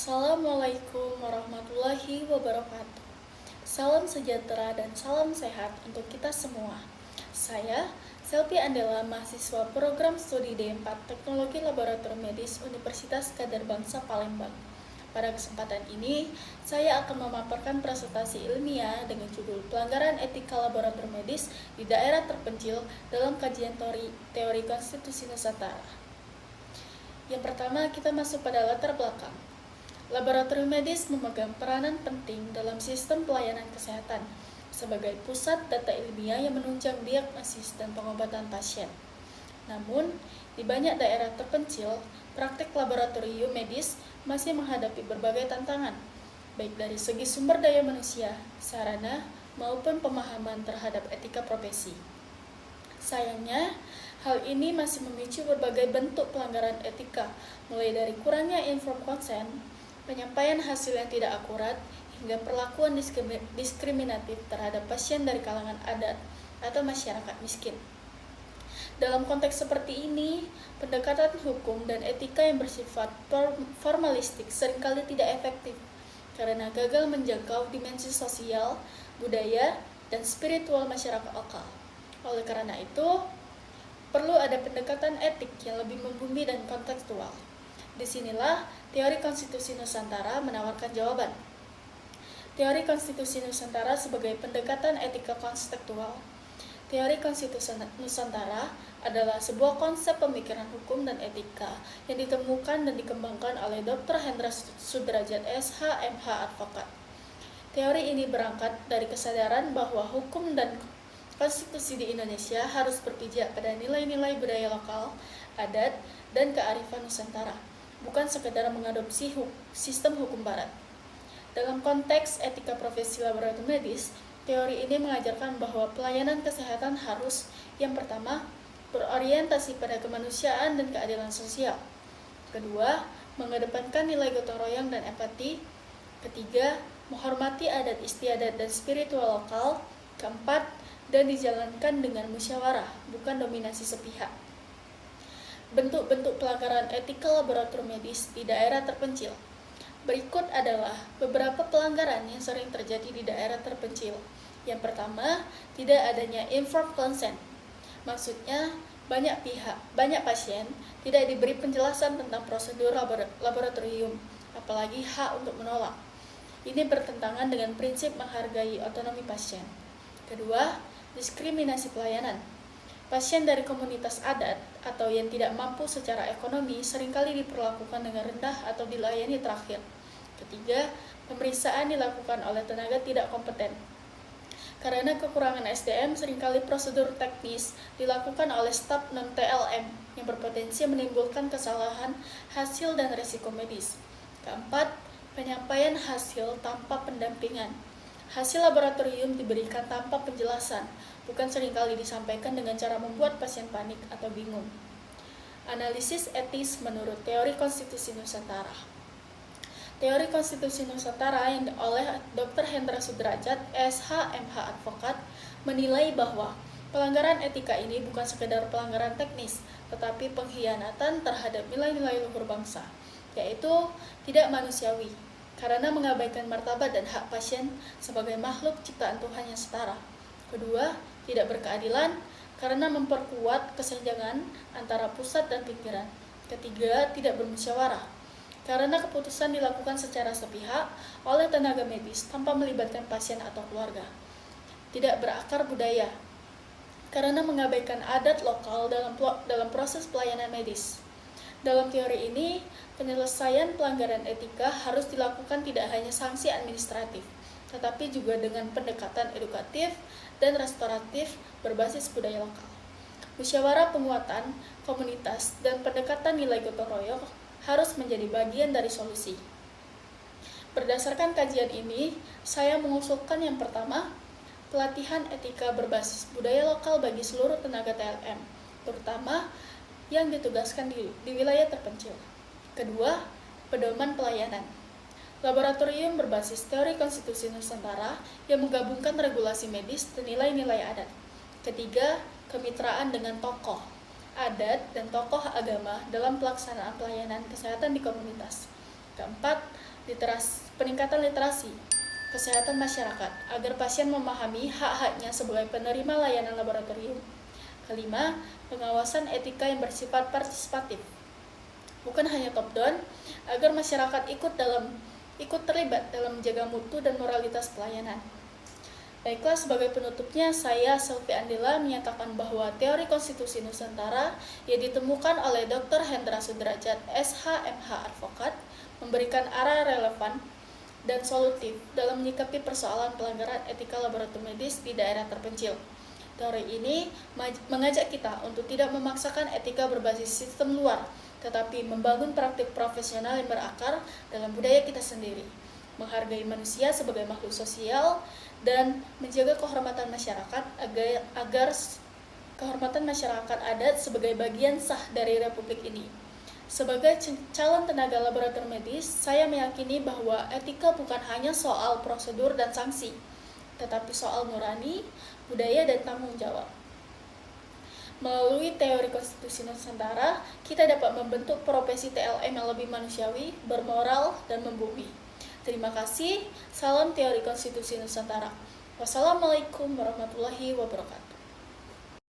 Assalamualaikum warahmatullahi wabarakatuh. Salam sejahtera dan salam sehat untuk kita semua. Saya, Selvi Andela, mahasiswa program studi D4 Teknologi Laboratorium Medis Universitas Kadar Bangsa Palembang. Pada kesempatan ini, saya akan memaparkan presentasi ilmiah dengan judul Pelanggaran Etika Laboratorium Medis di Daerah Terpencil dalam Kajian Teori Konstitusi Nusantara. Yang pertama, kita masuk pada latar belakang. Laboratorium medis memegang peranan penting dalam sistem pelayanan kesehatan sebagai pusat data ilmiah yang menunjang diagnosis dan pengobatan pasien. Namun, di banyak daerah terpencil, praktik laboratorium medis masih menghadapi berbagai tantangan, baik dari segi sumber daya manusia, sarana, maupun pemahaman terhadap etika profesi. Sayangnya, hal ini masih memicu berbagai bentuk pelanggaran etika, mulai dari kurangnya informed consent, penyampaian hasil yang tidak akurat, hingga perlakuan diskriminatif terhadap pasien dari kalangan adat atau masyarakat miskin. Dalam konteks seperti ini, pendekatan hukum dan etika yang bersifat formalistik seringkali tidak efektif karena gagal menjangkau dimensi sosial, budaya, dan spiritual masyarakat lokal. Oleh karena itu, perlu ada pendekatan etik yang lebih membumi dan kontekstual. Disinilah teori konstitusi Nusantara menawarkan jawaban. Teori konstitusi Nusantara sebagai pendekatan etika konseptual. Teori konstitusi Nusantara adalah sebuah konsep pemikiran hukum dan etika yang ditemukan dan dikembangkan oleh Dr. Hendra Sudrajat SH MH Advokat. Teori ini berangkat dari kesadaran bahwa hukum dan konstitusi di Indonesia harus berpijak pada nilai-nilai budaya lokal, adat, dan kearifan Nusantara, bukan sekedar mengadopsi sistem hukum barat. Dalam konteks etika profesi laboratorium medis, teori ini mengajarkan bahwa pelayanan kesehatan harus, yang pertama, berorientasi pada kemanusiaan dan keadilan sosial. Kedua, mengedepankan nilai gotong royong dan empati. Ketiga, menghormati adat istiadat dan spiritual lokal. Keempat, dan dijalankan dengan musyawarah, bukan dominasi sepihak. Bentuk-bentuk pelanggaran etika laboratorium medis di daerah terpencil. Berikut adalah beberapa pelanggaran yang sering terjadi di daerah terpencil. Yang pertama, tidak adanya informed consent. Maksudnya, banyak pasien tidak diberi penjelasan tentang prosedur laboratorium, apalagi hak untuk menolak. Ini bertentangan dengan prinsip menghargai otonomi pasien. Kedua, diskriminasi pelayanan. Pasien dari komunitas adat atau yang tidak mampu secara ekonomi seringkali diperlakukan dengan rendah atau dilayani terakhir. Ketiga, pemeriksaan dilakukan oleh tenaga tidak kompeten. Karena kekurangan SDM, seringkali prosedur teknis dilakukan oleh staf non-TLM yang berpotensi menimbulkan kesalahan hasil dan risiko medis. Keempat, penyampaian hasil tanpa pendampingan. Hasil laboratorium diberikan tanpa penjelasan, bukan seringkali disampaikan dengan cara membuat pasien panik atau bingung. Analisis etis menurut teori konstitusi Nusantara. Teori konstitusi Nusantara yang oleh Dr. Hendra Sudrajat, SH MH Advokat, menilai bahwa pelanggaran etika ini bukan sekedar pelanggaran teknis, tetapi pengkhianatan terhadap nilai-nilai luhur bangsa, yaitu tidak manusiawi, karena mengabaikan martabat dan hak pasien sebagai makhluk ciptaan Tuhan yang setara. Kedua, tidak berkeadilan karena memperkuat kesenjangan antara pusat dan pikiran. Ketiga, tidak bermusyawarah karena keputusan dilakukan secara sepihak oleh tenaga medis tanpa melibatkan pasien atau keluarga. Tidak berakar budaya karena mengabaikan adat lokal dalam proses pelayanan medis. Dalam teori ini, penyelesaian pelanggaran etika harus dilakukan tidak hanya sanksi administratif, tetapi juga dengan pendekatan edukatif dan restoratif berbasis budaya lokal. Musyawarah penguatan komunitas dan pendekatan nilai gotong royong harus menjadi bagian dari solusi. Berdasarkan kajian ini, saya mengusulkan yang pertama, pelatihan etika berbasis budaya lokal bagi seluruh tenaga TLM, terutama yang ditugaskan di wilayah terpencil. Kedua, pedoman pelayanan. Laboratorium berbasis teori konstitusi Nusantara yang menggabungkan regulasi medis dan nilai-nilai adat. Ketiga, kemitraan dengan tokoh adat dan tokoh agama dalam pelaksanaan pelayanan kesehatan di komunitas. Keempat, peningkatan literasi, kesehatan masyarakat, agar pasien memahami hak-haknya sebagai penerima layanan laboratorium. Kelima, pengawasan etika yang bersifat partisipatif, bukan hanya top down, agar masyarakat ikut terlibat dalam menjaga mutu dan moralitas pelayanan. Baiklah, sebagai penutupnya, saya Selvi Andela menyatakan bahwa teori konstitusi Nusantara yang ditemukan oleh Dr. Hendra Sudrajat, SH.MH Advokat, memberikan arah relevan dan solutif dalam menyikapi persoalan pelanggaran etika laboratorium medis di daerah terpencil. Teori ini mengajak kita untuk tidak memaksakan etika berbasis sistem luar, tetapi membangun praktik profesional yang berakar dalam budaya kita sendiri, menghargai manusia sebagai makhluk sosial, dan menjaga kehormatan masyarakat agar kehormatan masyarakat adat sebagai bagian sah dari republik ini. Sebagai calon tenaga laboratorium medis, saya meyakini bahwa etika bukan hanya soal prosedur dan sanksi, tetapi soal nurani, budaya, dan tanggung jawab. Melalui teori konstitusi Nusantara, kita dapat membentuk profesi TLM yang lebih manusiawi, bermoral, dan membumi. Terima kasih. Salam teori konstitusi Nusantara. Wassalamualaikum warahmatullahi wabarakatuh.